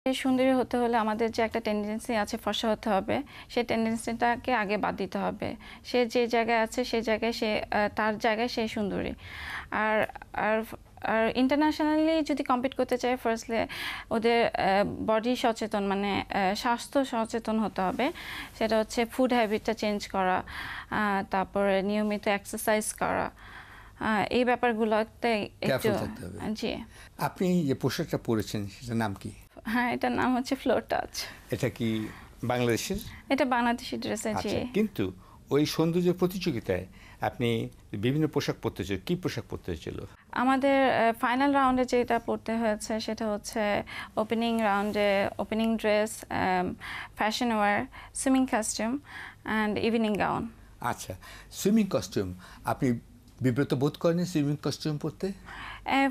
সুন্দরী হতে হলে আমাদের যে একটা টেন্ডেন্সি আছে ফর্সা হতে হবে, সেই টেন্ডেন্সিটাকে আগে বাদ দিতে হবে। সে যে জায়গায় আছে সেই জায়গায় সে তার জায়গায় সে সুন্দরী। আর আর আর ইন্টারন্যাশনালি যদি কম্পিট করতে চাই, ফার্স্টলি ওদের বডি সচেতন, মানে স্বাস্থ্য সচেতন হতে হবে। সেটা হচ্ছে ফুড হ্যাবিটটা চেঞ্জ করা, তারপরে নিয়মিত এক্সারসাইজ করা, এই ব্যাপারগুলোতে একটু। জি। আপনি যে পোশাকটা পরেছেন সেটার নাম কি? হ্যাঁ, এটার নাম হচ্ছে ফ্লোর টাচ। এটা কি বাংলাদেশের? এটা বাংলাদেশি ড্রেস। জি। কিন্তু ওই সৌন্দর্য প্রতিযোগিতায় আপনি বিভিন্ন পোশাক পরতে ছিল, কি পোশাক পরতে হয়েছিল? আমাদের ফাইনাল রাউন্ডে যেটা পড়তে হয়েছে সেটা হচ্ছে ওপেনিং রাউন্ডে opening dress, fashion wear, swimming costume and evening gown. আচ্ছা, সুইমিং কস্টিউম আপনি বিব্রত বোধ করেন সুইমিং কস্টিউম পরতে?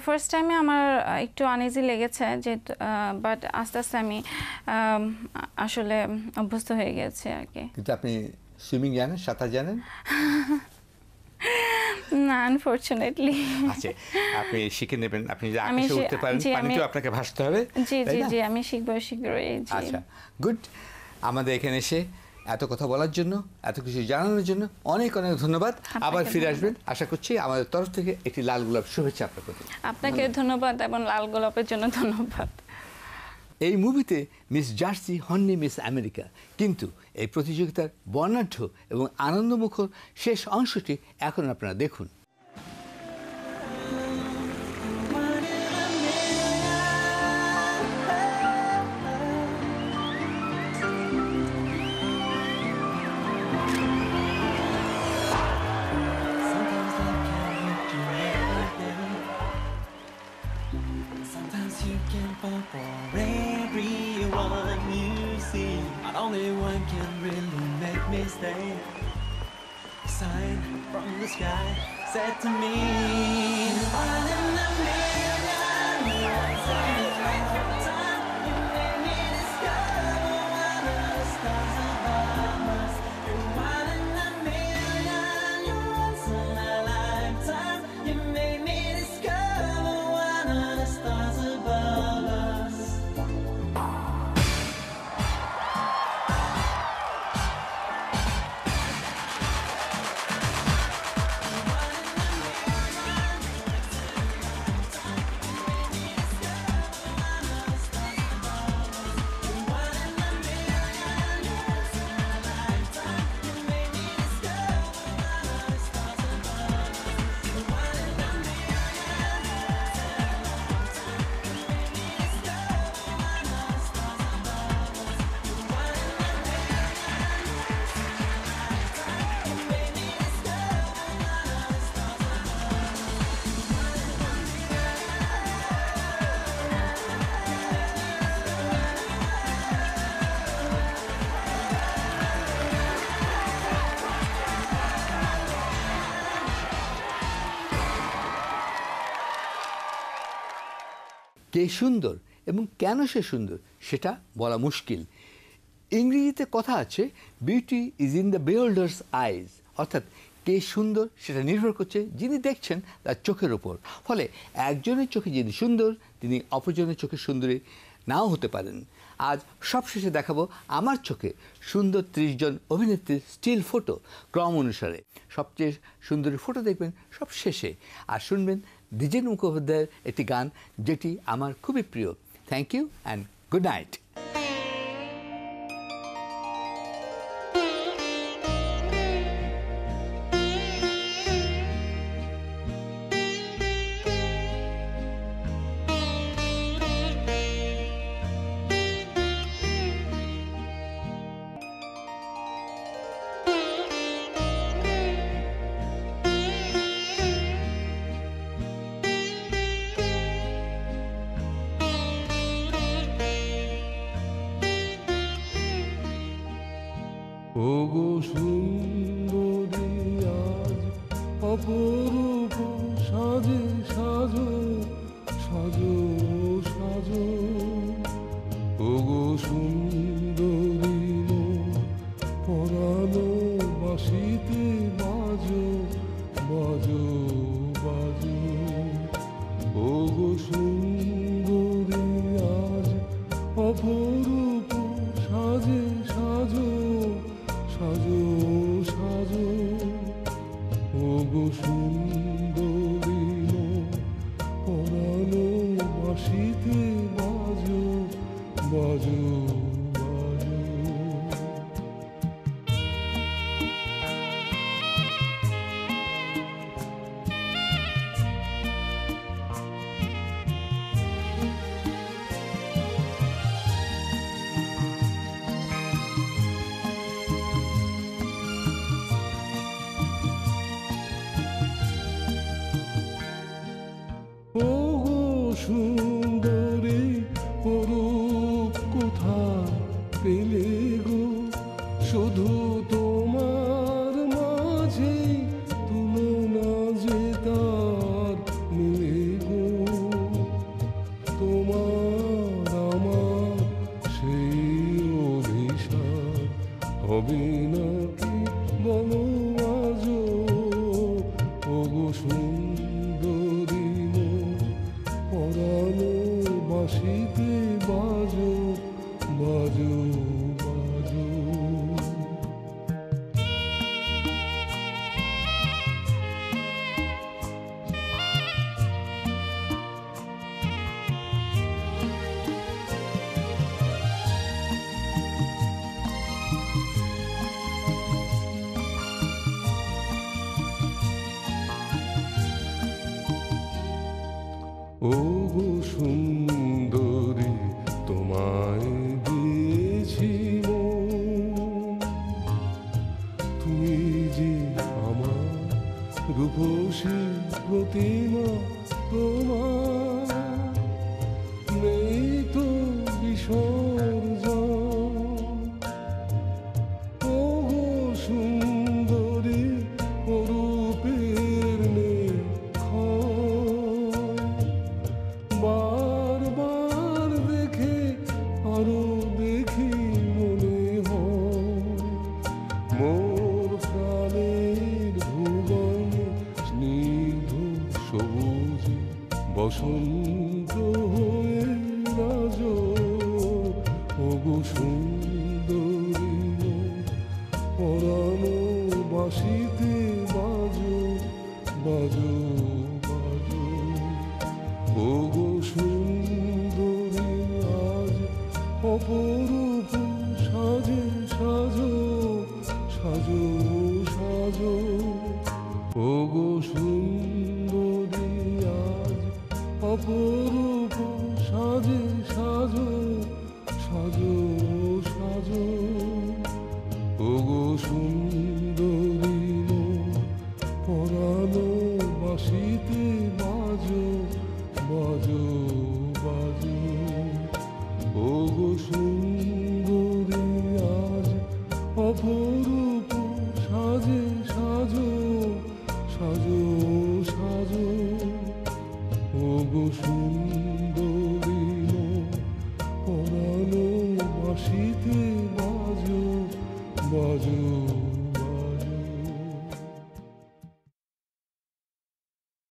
ফার্স্ট টাইমে আমার একটু আনইজি লেগেছে, যে বাট আস্তে আস্তে আমি আসলে অভ্যস্ত হয়ে গেছি আর কি। কিন্তু আপনি সুইমিং জানেন, সাঁতার জানেন? না, আনফরচুনেটলি। আচ্ছা, আপনি শিখে নেবেন, আপনি যে আকাশে উঠতে পারেন, পানিতেও আপনাকে ভাসতে হবে। জি জি জি, আমি শিখবো শীঘ্রই। আচ্ছা, গুড। আমাদের এখানে এসে এত কথা বলার জন্য, এত কিছু জানানোর জন্য অনেক অনেক ধন্যবাদ। আবার ফিরে আসবেন আশা করছি। আমাদের তরফ থেকে একটি লাল গোলাপ শুভেচ্ছা আপনার প্রতি। আপনাকে ধন্যবাদ এবং লাল গোলাপের জন্য ধন্যবাদ। এই মুভিতে মিস জার্সি হননি মিস আমেরিকা, কিন্তু এই প্রতিযোগিতার বর্ণাঢ্য এবং আনন্দমুখর শেষ অংশটি এখন আপনারা দেখুন। Only one can really make me stay. Sign from the sky said to me, one in a million, once in a lifetime, you made me discover one of the stars above us. You're one in a million, you're once in a lifetime, you made me discover one of the stars above us. কে সুন্দর এবং কেন সে সুন্দর সেটা বলা মুশকিল। ইংরেজিতে কথা আছে, বিউটি ইজ ইন দ্য বিহোল্ডার্স আইজ, অর্থাৎ কে সুন্দর সেটা নির্ভর করছে যিনি দেখছেন তার চোখের ওপর। ফলে একজনের চোখে যিনি সুন্দর তিনি অপরজনের চোখে সুন্দরী নাও হতে পারেন। আজ সবশেষে দেখাবো আমার চোখে সুন্দর 30 জন অভিনেত্রীর স্টিল ফটো ক্রম অনুসারে। সবচেয়ে সুন্দরী ফটো দেখবেন সব শেষে, আর শুনবেন দ্বিজেন মুখোপাধ্যায়ের একটি গান যেটি আমার খুবই প্রিয়। Thank you and good night. ওগো সুন্দরী আজ অপরূপ সাজে সাজো সাজো সাজো, ওগো সুন্দরী পরানো বাঁশিতে বাজো বাজো বাজো, ওগো সুন্দরী আজ অপরূপ অপরূপ সাজে সাজো সাজো সাজো ওগো সুন্দরী মন পরানো বাঁশিতে বাজো বাজো বাজো। ওগো সুন্দরী অরূপ কোথায় পেলে গো শুধু তোমার মাঝে তুলনা যে তার মিলে গো তোমার আমার সেই অভিশাপ হবে নাকি বলো আজো ওগো সুন্দরী মন পরানো বাঁশিতে বাজো বাজো বাজো। ওগো সুন্দরী তোমায় দিয়েছি মন তুমি যে আমার রূপসী প্রতিমা তোমার নেই তো বিসর্জন ওগো সুন্দরী অরূপের নেই বারবার দেখে আরো দেখি মনে হয় মোর প্রাণের ভুবনে স্নিগ্ধ সবুজ বসন্ত হয়ে রাজ ওগো সুন্দরী পরানো বাঁশিতে বাজো বাজো বাজো ওগো সুন্দরী আজ অপরূপ সাজে সাজো সাজো সাজো ওগো সুন্দরী আজ অপরূপ সাজে সাজো সাজো সাজো ওগো সুন্দরী পরানো বাঁশিতে বাজো বাজো বাজো ওগো সুন্দরী আজ অপরূপ সাজে সাজো সাজো সাজো ওগো সুন্দরী পরানো বাঁশিতে বাজো বাজো।